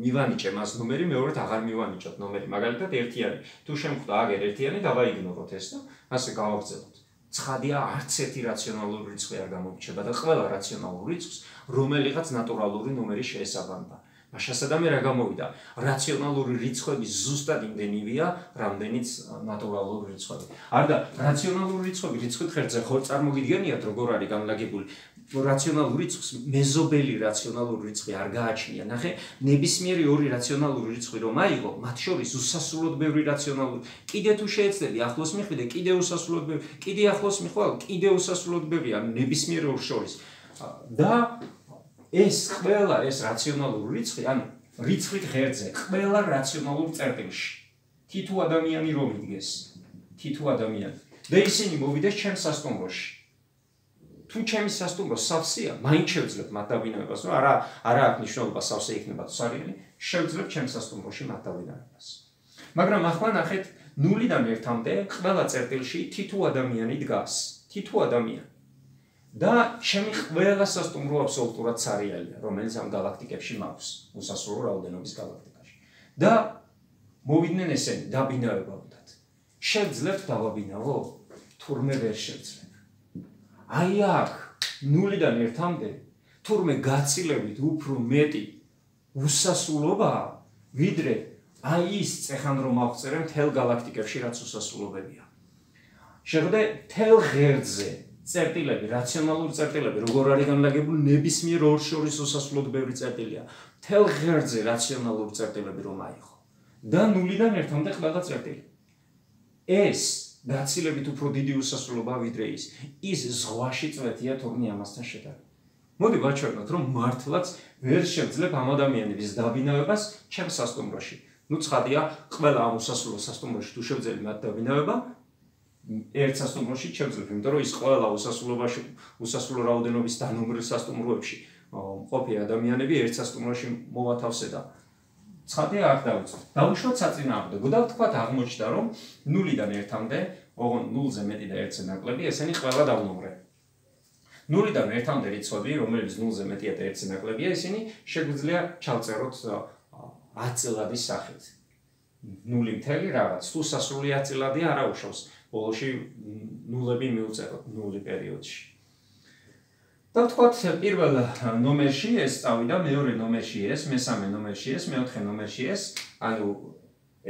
მივანიჭე მას ნომერი, მეორედ აღარ მივანიჭოთ ნომერი. მაგალითად ერთიანი. თუ შემხვდა აგერ ერთიანი, დავაიგნოროთ ეს და ასე გავაგრძელოთ. ცხადია, არც ერთი რაციონალური რიცხვი არ გამოირჩება და ყველა რაციონალურ რიცხვს რომელიღაც ნატურალური ნომერი შეესაბამება. მაშასადამე რა გამოვიდა? რაციონალური რიცხვები ზუსტად იმდენივეა, რამდენიც ნატურალური რიცხვები. არა, რაციონალური რიცხვები რიცხვით ხერხზე ხო წარმოგიდგენიათ, როგორ არის განლაგებული? რაციონალურ რიცხვს მეზობელი რაციონალური რიცხვი არ გააჩნია. ნახე, ნებისმიერი ორი რაციონალური რიცხვი რომ აიღო, მათ შორის უსასრულოდ ბევრი რაციონალური. კიდე თუ შეეცდები ახლოს მიხვიდე, კიდე უსასრულოდ ბევრი, კიდე ახლოს მიხვალ, კიდე უსასრულოდ ბევრი, ან ნებისმიერ ორ შორის. და ეს ყველა ეს რაციონალური რიცხვი, ანუ რიცხვით ღერძზე, ყველა რაციონალურ წერტილში. თითო ადამიანი რომ იდგეს, თითო ადამიანი. და ისინი მოვიდეს ჩემს სასტუმროში. თუ ჩემი სასტუმრო სავსეა, მაინც შევძლებ მათ დავინავებას, რომ არა აქვს მნიშვნელობა სავსე იქნება თუ სარიელი, შევძლებ ჩემს სასტუმროში მათ დავინავებას. მაგრამ ახლა ნახეთ, 0-დან 1-მდე ყველა წერტილში თითო ადამიანი დგას, თითო ადამიანი. და ჩემი ყველა სასტუმრო აბსოლუტურად სარიელია, რომელიც ამ გალაქტიკებში მაქვს, უსასრულო რაოდენობის გალაქტიკაში. და მოვიდნენ ესენი, დაბინავება უნდათ. შევძლებთ დავაბინავო? თურმე ვერ შევძლებ. აი აქ 0-დან 1-მდე თურმე გაცილებით უფრო მეტი უსასრულობაა, ვიდრე აი ის წეხან რომ ავწერე მთელ გალაქტიკებში რაც უსასრულობებია. შეხედე მთელ ღერძზე წერტილები, რაციონალური წერტილები, როგორ არის განლაგებული ნებისმიერ ორ შორის უსასრულოდ ბევრი წერტილია. მთელ ღერძზე რაციონალური წერტილები რომ აიღო და 0-დან 1-მდე ყველა წერტილი. ეს გაცილებით უფრო დიდი უსასრულობაა ვიდრე ის ზღვაში წვეთია თურმე ამასთან შედარებით. მოდი ვაჩვენოთ, რომ მართლაც ვერ შევძლებ ამ ადამიანების დაბინავებას ჩემს სასტუმროში. ნუ ცხადია, ყველა ამ უსასრულო სასტუმროში თუ შევძლებ მათ დაბინავება, ერთ სასტუმროში შევძლებ, იმიტომ რომ ის ყველა უსასრულობაში, უსასრულო რაოდენობის დანომრილ სასტუმროებში მყოფი ადამიანები ერთ სასტუმროში მოვათავსე და ცხადია არ დავიწყო. დავუშვათ საწინააღმდეგო და ვთქვათ აღმოჩნდა, რომ 0-დან 1-მდე, ოღონ 0-ზე მეტი და 1-ზე ნაკლები, ესენი ყველა დავნომრე. 0-დან 1-მდე რიცხვები, რომელიც 0-ზე მეტია და 1-ზე ნაკლებია, ისინი შეგვიძლია ჩავწეროთ 10 წილადის სახით. 0 მთელი რაღაც, თუ სასრული 10 წილადია არ აუშავს, ბოლოში ნულები მივწეროთ 0 პერიოდში. და ვთქვათ, პირველ ნომერში ეს წავიდა, მეორე ნომერში ეს, მესამე ნომერში ეს, მეოთხე ნომერში ეს, ანუ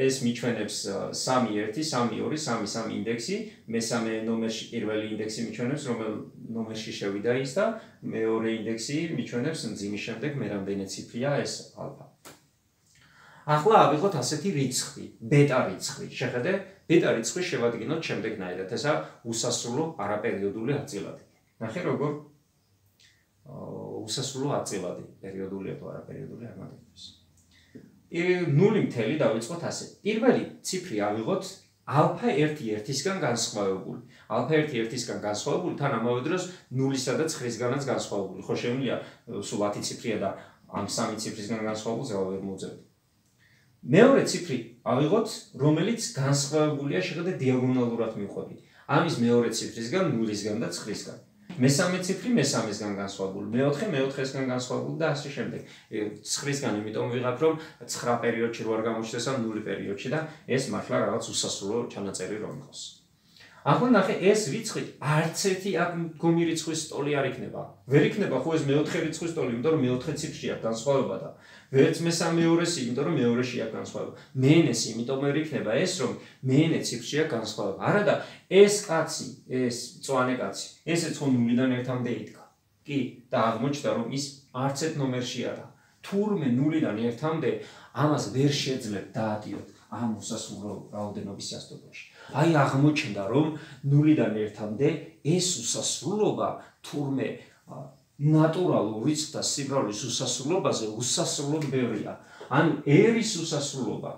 ეს მიჩვენებს 3-1, 3-2, 3-3 ინდექსი, მესამე ნომერში პირველი ინდექსი მიჩვენებს, რომელ ნომერში შევიდა ის და მეორე ინდექსი მიჩვენებს მძიმის შემდეგ მე რამდენი ციფრია ეს ალფა. ახლა ავიღოთ ასეთი რიცხვი, ბეტა რიცხვი. შეხედე, ბეტა რიცხვი შევადგინოთ შემდეგნაირად, ესა უსასრულო არაპერიოდული აწილადი. ნახე როგორ უსასრულო აწილადი, პერიოდულია თუ არაპერიოდული არ მოგწევს. 0 მთელი დავიწყოთ ასე. პირველი ციფრი ავიღოთ ალფა 1-1-ისგან განსხვავებული. ალფა 1-1-ისგან განსხვავებული თან ამავე დროს 0-ისა და 9-ისგანაც განსხვავებული. ხო შემიძლია სულ 10 ციფრია და ამ 3 ციფრისგან განსხვავებულს ვერ მოვუძებთ. მეორე ციფრი ავიღოთ, რომელიც განსხვავებულია შეხედე დიაგონალურად მივხვდებით. ამის მეორე ციფრისგან 0-ისგან და 9-ისგან. მესამე ციფრი მესამესგან განსხვავებული, მეოთხე მეოთხესგან განსხვავებული და ასე შემდეგ. 9-ისგან იმიტომ ვიღებ, რომ 9 პერიოდში რო არ გამოჩნდეს ამ 0 პერიოდში და ეს მართლა რაღაც უსასრულო ჩანაწერი რომ იყოს. ახლა ნახე, ეს რიცხვი არც ერთი აქ მდგომი რიცხვის სტოლი არ იქნება. ვერ იქნება ხო ეს მეოთხე რიცხვის სტოლი, იმიტომ რომ მეოთხე ციფრში აქვს განსხვავება და ვერც მესამეორესი, იმიტომ რომ მეორეში აქვს განსხვავება. მენესი, იმიტომ ვერ იქნება ეს, რომ მენე ციფრში აქვს განსხვავება. არა და ეს კაცი, ეს მწვანე კაცი, ესეც ხო 0-დან 1-მდე იდგა. კი, და აღმოჩნდა, რომ ის არც ერთ ნომერში არა. თურმე 0-დან 1-მდე ამას ვერ შეძლებ დაადიოთ ამ უსასრულო რაოდენობის სასტუმროში. აი აღმოჩნდა, რომ 0-დან 1-მდე ეს უსასრულობა თურმე ნატურალურ რიცხვთა სიმრავლის უსასრულობაზე უსასრულოდ ბევრია. ანუ ერის უსასრულობა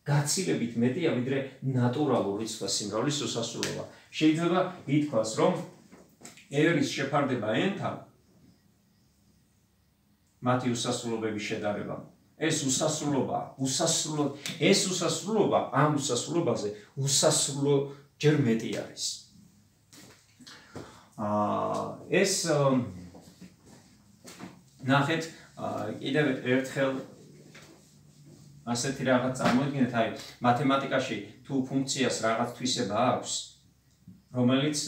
გაცილებით მეტია, ვიდრე ნატურალურ რიცხვთა სიმრავლის უსასრულობა. შეიძლება ითქვას, რომ ერის შეფარდება n-თან მათი უსასრულობების შედარება. ეს უსასრულობა ამ უსასრულობაზე უსასრულო ჯერ მეტი არის. ეს ნახეთ, კიდევ ერთხელ ასეთი რაღაც წარმოიდგინეთ, აი მათემატიკაში თუ ფუნქციას რაღაც თვისება აქვს, რომელიც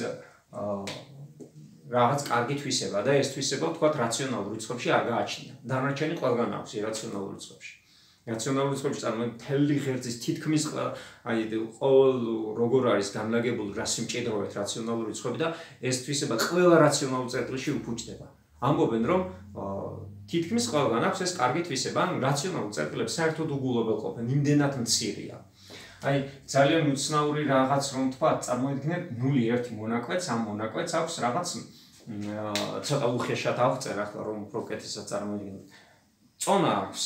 რაღაც კარგი თვისება და ეს თვისება თქვათ რაციონალურ რიცხვებში არ გააჩნია. დანარჩენი ყველგან აქვს ირაციონალურ რიცხვებში. რაციონალურ რიცხვებში წარმოიდგინეთ მთელი ღერძის თითქმის აი ყოველ როგორ არის განლაგებული რა სიმჭიდროვეთ რაციონალური რიცხვები და ეს თვისება ყველა რაციონალურ წერტილში უფუჭდება. ამბობენ რომ თითქმის ყველგან აქვს ეს კარგი თვისება, ანუ რაციონალურ წერტილებს საერთოდ უგულობელყოფენ, იმდენად მცირეა. აი ძალიან უცნაური რაღაც რომ თქვა, წარმოიდგინეთ 0-1 მონაკვეთს, ამ მონაკვეთს აქვს რაღაც ცოტა უხეშად აღწერ ახლა რომ უფრო კეთილად წარმოიდგინოთ. წონა აქვს,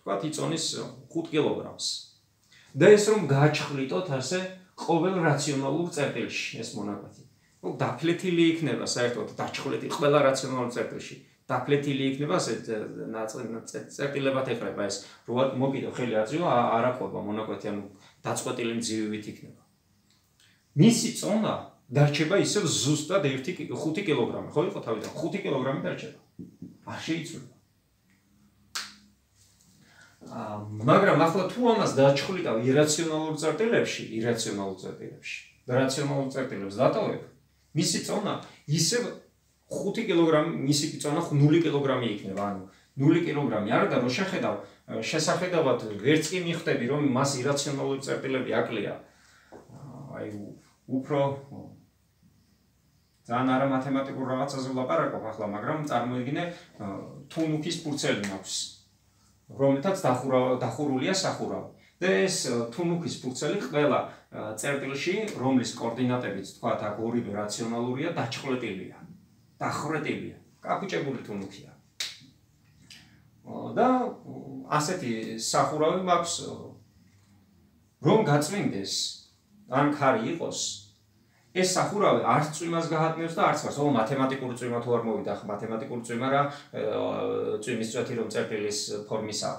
თქვა იწონის 5 კილოგრამს. და ეს რომ გააჩხლიტოთ ასე ყოველ რაციონალურ წერტილში ეს მონაკვეთი. ну დაფლეთილი იქნება საერთოდ დაჩხლეთი ყველა რაციონალურ წერტილში. დაფლეთილი იქნება ასე წერტილებად ეხება ეს რო მოკიდო ხელი აწიო არაყვება მონაკვეთი ანუ დაწყვეტილი მძივივით იქნება. მისი წონა დარჩება ისევ ზუსტად 5 კილოგრამი, ხო იყო თავიდან 5 კილოგრამი დარჩება. არ შეიცვლება. მაგრამ ახლა თუ ამას დააჩხლიტავ ირაციონალურ წერტილებში და რაციონალურ წერტილებს დატოვებ, მისი წონა ისევ 5 კილოგრამი, მისი წონა 0 კილოგრამი იქნება, ანუ 0 კილოგრამი არა და რო შეხედავ შესახედავად ვერც კი მიხვდები რომ მას ირაციონალური წერტილები აკლია. აი უფრო ძალიან არა მათემატიკურ რაღაცაზე ვლაპარაკობ ახლა, მაგრამ წარმოიდგინე თუნუქის ფურცელი მაქვს, რომელთაც დახურულია სახურავი. და ეს თუნუქის ფურცელი ყველა წერტილში, რომლის კოორდინატებიც თქვათ აქ ორივე რაციონალურია, დაჩხლეტილია. დახრეტილია. კაპუჭებული თუნუქია. და ასეთი სახურავი მაქვს რომ გაწმინდეს ან ქარი იყოს ეს სახურავი არც წვიმას გაჰატნევს და არც მას მათემატიკური წვიმა თუ არ მოვიდა ხა მათემატიკური წვიმა რა წვიმის წვეთი რომ წერტილის ფორმისაა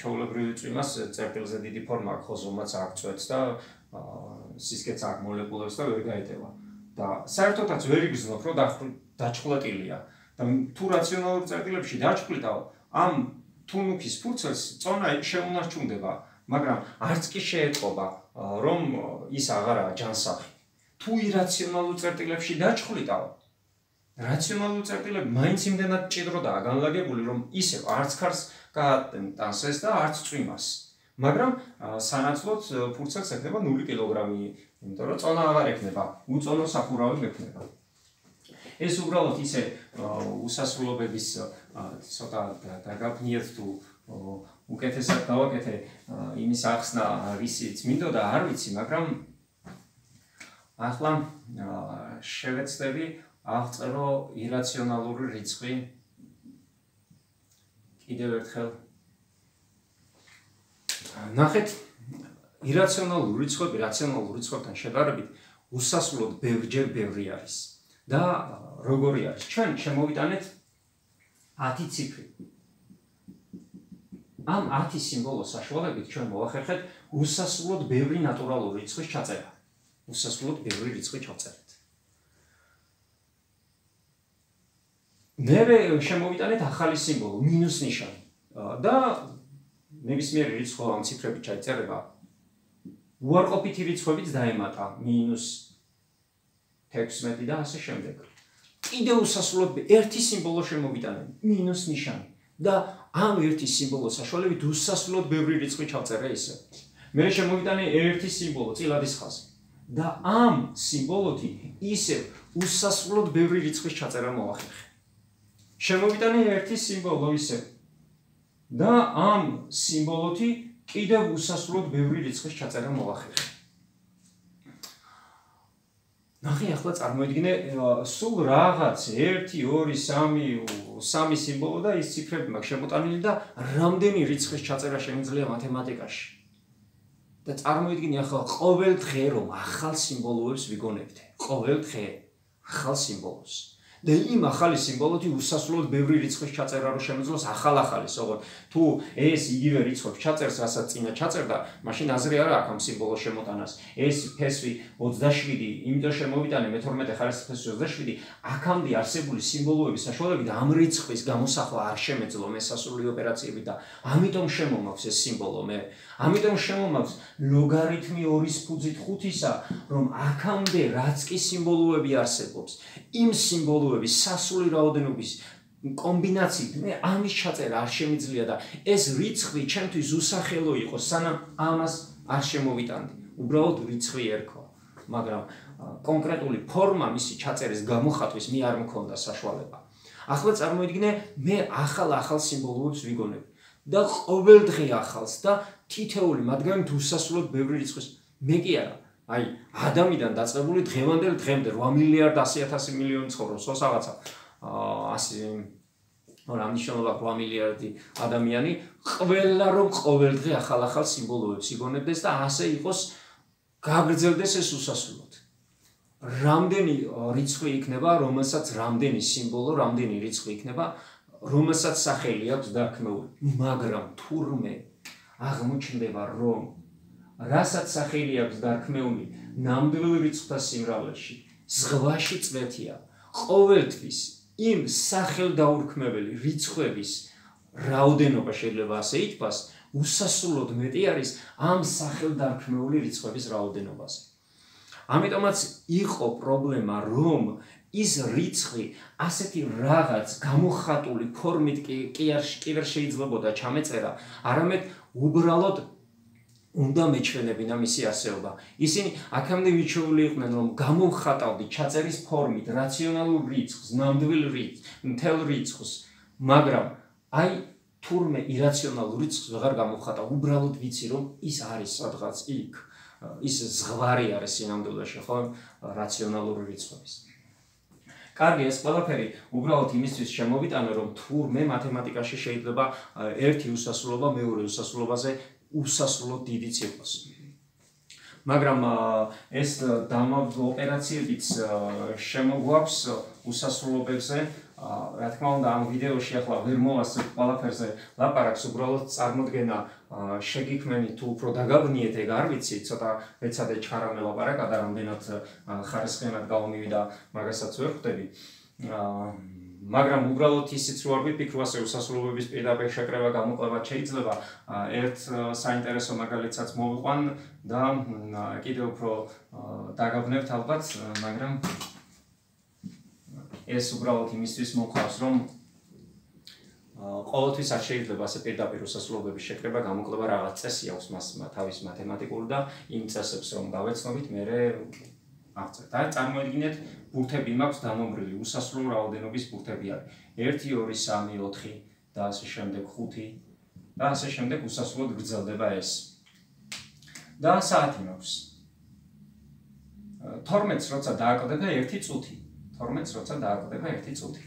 ჩვეულებრივი წვიმას წერტილზე დიდი ფორმა აქვს ხო ზომაც აღწვეთს და სისქეც აქ მოლეკულებს და ვერ გაეტევა და საერთოდაც ვერ იგრძნობ რომ დაჩხლეტილია და თუ რაციონალურ წერტილებში დაჩხლიტავ ამ თუნუქის ფურცელს წონა შეუნარჩუნდება, მაგრამ არც კი შეეტყობა რომ ის აღარაა ჯანსაღი. თუ ირაციონალურ წერტილებში დაჩხლიტავ, რაციონალურ წერტილები მაინც იმდენად მჭიდროდაა განლაგებული, რომ ისევ არც ქარს გაატანს ეს და არც წვიმას. მაგრამ სანაცვლოდ ფურცელს ექნება 0 კილოგრამი, იმიტომ რომ წონა აღარ ექნება, უწონო სახურავი მექნება. ეს უბრალოდ ისე უსასრულობების ცოტა დაგაფნიეთ თუ უკეთესად გავაკეთე იმის ახსნა რისიც მინდოდა არ ვიცი, მაგრამ ახლა შევეცდები აღწერო ირაციონალური რიცხვი კიდევ ერთხელ. ნახეთ, ირაციონალური რიცხვები რაციონალურ რიცხვებთან შედარებით უსასრულოდ ბევრჯერ ბევრი არის. და როგორი არის? ჩვენ შემოვიტანეთ 10 ციფრი. ამ 10 სიმბოლოს საშუალებით ჩვენ მოვახერხეთ უსასრულოდ ბევრი ნატურალური რიცხვის ჩაწერა. უსასრულოდ ბევრი რიცხვი ჩავწერეთ. მერე შემოვიტანეთ ახალი სიმბოლო, მინუს ნიშანი. და ნებისმიერი რიცხვი ამ ციფრებით ჩაიწერება. უარყოფითი რიცხვებიც დაემატა -16 და ასე შემდეგ. კიდევ უსასრულოდ ერთი სიმბოლო შემოვიტანე, მინუს ნიშანი. და ამ ერთი სიმბოლოს საშუალებით უსასრულოდ ბევრი რიცხვი ჩავწერე ისე. მე შემოვიტანე ერთი სიმბოლო წილადის ხაზი. და ამ სიმბოლოთი ისე უსასრულოდ ბევრი რიცხვის ჩაწერა მოვახერხე. შემოვიტანე ერთი სიმბოლო ისე. და ამ სიმბოლოთი კიდევ უსასრულოდ ბევრი რიცხვის ჩაწერა მოვახერხე. ნახე ახლა წარმოიდგინე სულ რაღაც 1 2 3 სიმბოლო და ის ციფრები მაქვს შემოტანილი და რამდენი რიცხვის ჩაწერა შემიძლია მათემატიკაში. და წარმოიდგინე ახლა ყოველ დღე რომ ახალ სიმბოლოებს ვიგონებდე, ყოველ დღე ახალ სიმბოლოს. და იმ ახალი სიმბოლოთი უსასრულოდ ბევრი რიცხვის ჩაწერა რომ შემეძლოს ახალ-ახალის, ოღონდ თუ ეს იგივე რიცხვებს ჩაწერს, რასაც წინა ჩაწერდა, მაშინ აზრი არ აქვს ამ სიმბოლოს შემოტანას. ეს ფესვი 27, იმიტომ შემოვიტანე მე-12 ხარისხის ფესვი 27, აქამდე არსებული სიმბოლოების საშუალებით ამ რიცხვის გამოსახვა არ შემეძლო მე სასრული ოპერაციებით და ამიტომ შემომაქვს ეს სიმბოლო მე. ამიტომ შემომაქვს ლოგარითმი 2-ის ფუძით 5-ისა, რომ აქამდე რაც კი სიმბოლოები არსებობს, იმ სიმბოლოების სასრული რაოდენობის კომბინაციით მე ამის ჩაწერა არ შემიძლია და ეს რიცხვი ჩემთვის უსახელო იყო, სანამ ამას არ შემოვიტანდი. უბრალოდ რიცხვი ერქვა, მაგრამ კონკრეტული ფორმა მისი ჩაწერის გამოხატვის მე არ მქონდა საშუალება. ახლა წარმოიდგინე მე ახალ სიმბოლოებს ვიგონებ და ყოველდღე ახალს და თითეული მათგანი უსასრულოდ ბევრი რიცხვის მე კი არა. აი, ადამიანიდან დაწყებული დღევანდელ დღემდე 8 მილიარდ 100.000 მილიონი ცხოვრობს, რაღაცა ამ მნიშვნელობა 8 მილიარდი ადამიანი ყველა რომ ყოველდღე ახალ სიმბოლოებს იგონებდეს და ასე იყოს გაგრძელდეს ეს უსასრულოდ. რამდენი რიცხვი იქნება, რომელსაც რამდენი სიმბოლო, რამდენი რიცხვი იქნება, რომელსაც სახელი აქვს დარქმეული, მაგრამ თურმე აღმოჩნდება რომ რასაც სახელი აქვს დარქმეული ნამდვილ რიცხვთა სიმრავლეში, ზღვაში წვეთია, ყოველთვის იმ სახელდაურქმებელი რიცხვების რაოდენობა შეიძლება ასე ითქვას, უსასრულოდ მეტი არის ამ სახელდარქმეული რიცხვების რაოდენობაზე. ამიტომაც იყო პრობლემა, რომ ის რიცხვი ასეთი რაღაც გამოხატული ფორმით კი არ შეიძლებოდა ჩამეწერა, არამედ უბრალოდ უნდა მეჩვენებინა მისი არსებობა. ისინი აქამდე მიჩვეული იყვნენ, რომ გამოვხატავდი ჩაწერის ფორმით რაციონალურ რიცხვს, ნამდვილ მთელ რიცხვს, მაგრამ აი თურმე ირაციონალურ რიცხვს ვეღარ გამოვხატავ, უბრალოდ ვიცი, რომ ის არის სადღაც იქ. ის ზღვარი არის სინამდვილეში, ხო, რაციონალური რიცხვების. კარგი, ეს ყველაფერი უბრალოდ იმისთვის შემოვიტანე, რომ თურმე მათემატიკაში შეიძლება ერთი უსასრულობა მეორე უსასრულობაზე უსასრულოდ დიდიც იყოს. მაგრამ ეს დამავდ ოპერაციებიც შემოგვაქვს უსასრულობებზე, რა თქმა უნდა, ამ ვიდეოში ახლა ვერ მოვასწრებ ყველაფერზე ლაპარაკს, უბრალოდ წარმოდგენა შეგიქმნით თუ უფრო დაგაბნიეთ, ეგ არ ვიცი, ცოტა ეცადე ჩქარა ლაპარაკა და რამდენად ხარისხიანად გავმივიდა, მაგასაც ვერ ხვდები. მაგრამ უბრალოდ ისიც რო არ ვიფიქრო, ასე უსასრულობების პირდაპირ შეკრება გამოკლება შეიძლება ერთ საინტერესო მაგალითსაც მოვიყვან და კიდევ უფრო დაგაბნევთ ალბათ, მაგრამ ეს უბრალოდ იმისთვის მოყავს, რომ ყოველთვის არ შეიძლება ასე პირდაპირ უსასრულობების შეკრება გამოკლება რაღაც წესი აქვს მას თავის მათემატიკური და იმ წესებს რომ გავეცნობით, მერე აღწერთ. აი წარმოიდგინეთ, ბურთები მაქვს დამომრილი, უსასრულო რაოდენობის ბურთები არის. 1, 2, 3, 4 და ასე შემდეგ 5 და ასე შემდეგ უსასრულოდ გრძელდება ეს. და საათი მაქვს. 12-ს როცა დააკვდება 1 წუთი. 12-ს როცა დააკვდება 1 წუთი.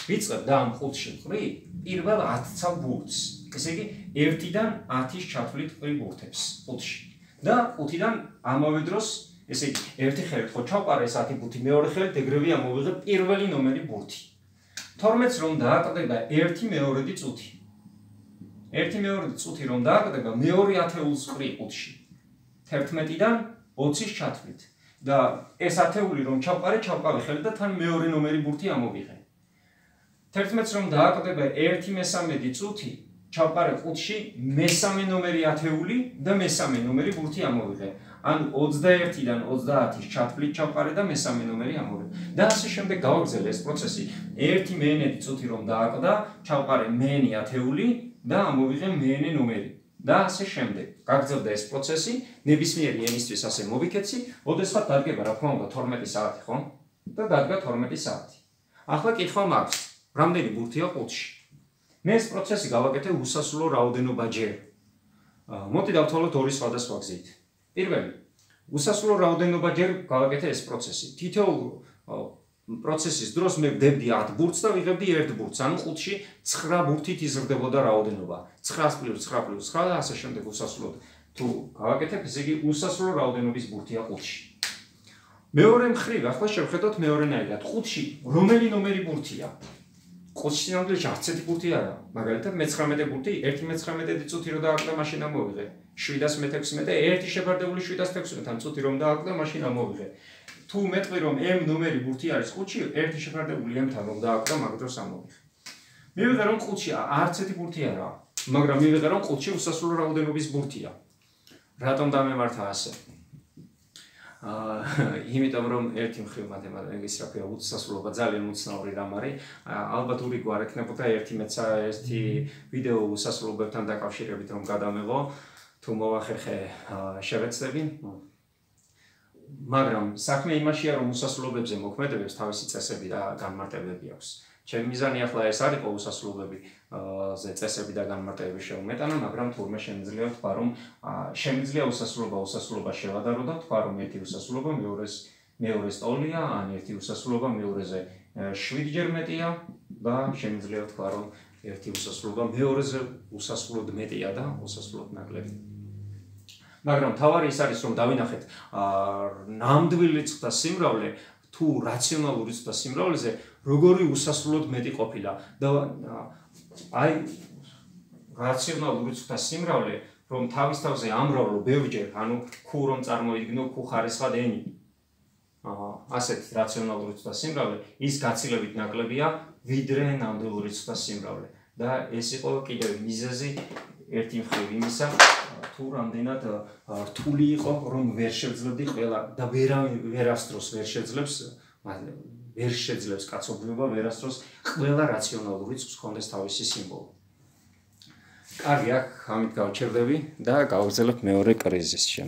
ვიწყებ და ამ 5-ში ვყრი პირველ 10 ბურთს. ესე იგი 1-დან 10-ის ჩათვლით ვყრი ბურთებს 5-ში. და 5-დან ამავე დროს ესე იგი, ერთი ხელით ხო ჩავყარე ეს 10 ბურთი, მეორე ხელით ეგრევე ამოვიღებ პირველი ნომერი ბურთი. 12-ს რომ დააკვდება 1/2 წუთი. 1/2 წუთი რომ დააკვდება, მეორე ათეულს ვყრი 5-ში. 11-დან 20-ის ჩათვლით. და ეს ათეული რომ ჩავყარე ხელით და თან მეორე ნომერი ბურთი ამოვიღე. 11-ს რომ დააკვდება 1/3 წუთი, ჩავყარე 5-ში მესამე ნომერი ათეული და მესამე ნომერი ბურთი ამოვიღე. ანუ 21-დან 30-ის ჩათვლით ჩავყარე და მესამე ნომერი ამოვიღე. და ასე შემდეგ გავაგრძელე ეს პროცესი. 1/9 წუთი რომ დააკვდა, ჩავყარე მე-9 ათეული და ამოვიღე მე-9 ნომერი. და ასე შემდეგ. გაგრძელდა ეს პროცესი, ნებისმიერი ენისთვის ასე მოვიქეცი, ოდესღაც დადგება, რა თქმა უნდა, 12 საათი, ხო? და დადგა 12 საათი. ახლა კითხვა მაქვს, რამდენი ბურთია 5-ში? მე ეს პროცესი გავაკეთე უსასრულო რაოდენობაჯერ. მოდი დავთვალოთ ორი სხვადასხვა გზით. პირველი, უსასრულო რაოდენობაჯერ გავაკეთე ეს პროცესი. თითოეულ პროცესის დროს მე ვდებდი 10 ბურთს და ვიღებდი 1 ბურთს. ანუ 5-ში 9 ბურთით იზრდებოდა რაოდენობა. 9 + 9 + 9 და ასე შემდეგ უსასრულოდ. თუ გავაკეთებ, ესე იგი უსასრულო რაოდენობის ბურთია 5-ში. მეორე მხრივ, ახლა შევხედოთ მეორენაირად. 5-ში რომელი ნომერი ბურთია? 5-ში ნამდვილად არც ერთი ბურთი არა. მაგალითად, მე-19 ბურთი, 1-მე-19 წუთი რო დააკლდა, მაშინ ამოვიღე. 7-მე-16, 1 შეფარდებული 7-16, ან წუთი რომ დააკლდა, მაშინ ამოვიღე. თუ მეტყვი რომ m ნომერი ბურთი არის 5-ში, 1 შეფარდებული m-თან რომ დააკლდა, მაგ დროს ამოვიღე. მივიღე რომ 5-ში არც ერთი ბურთი არა, მაგრამ მივიღე რომ 5-ში უსასრულო რაოდენობის ბურთია. რატომ დამემართა ასე? იმიტომ რომ ერთი მხრივ მათემატიკის რა ქვია უსასრულობა ძალიან უცნაური რამ არის. ალბათ ური გვარ ექნებოდა ერთი ვიდეო უსასრულობებთან დაკავშირებით რომ გადამეღო, თუ მოვახერხე შევეცდები. მაგრამ საქმე იმაშია რომ უსასრულობებზე მოქმედებებს თავისი წესები და განმარტებები აქვს. ჩემი მიზანი ახლა ეს არ იყო უსასრულობებზე წესები და განმარტებები შევმეტანა, მაგრამ თურმე შემიძლია ვთქვა რომ შემიძლია უსასრულობა შევადარო და ვთქვა რომ ერთი უსასრულობა მეორეს ტოლია, ან ერთი უსასრულობა მეორეზე 7-ჯერ მეტია და შემიძლია ვთქვა რომ ერთი უსასრულობა მეორეზე უსასრულოდ მეტია და უსასრულოდ ნაკლები. მაგრამ თავარი ის არის რომ დავინახეთ ნამდვილი რიცხვთა სიმრავლე თუ რაციონალური რიცხვთა სიმრავლეზე როგორი უსასრულოდ მეტი ყოფილა და აი რაციონალური რიცხვთა სიმრავლე რომ თავის თავზე ამრავლო ბევრჯერ, ანუ q რომ წარმოიდგინო q ხარისხად n. ასეთ რაციონალური რიცხვთა სიმრავლე ის გაცილებით ნაკლებია ვიდრე ნამდვილი რიცხვთა სიმრავლე და ეს იყო კიდევ მიზეზი ერთი მხრივ იმისა თუ რამდენად რთული იყო რომ ვერ შევძლებდი ყველა და ვერასდროს ვერ შეძლებს კაცობრიობა ვერასდროს ყველა რაციონალური რიცხვს ჰქონდეს თავისი სიმბოლო. კარგი, აქ ამით გავჩერდები და გავაგრძელებ მეორე კრიზისში.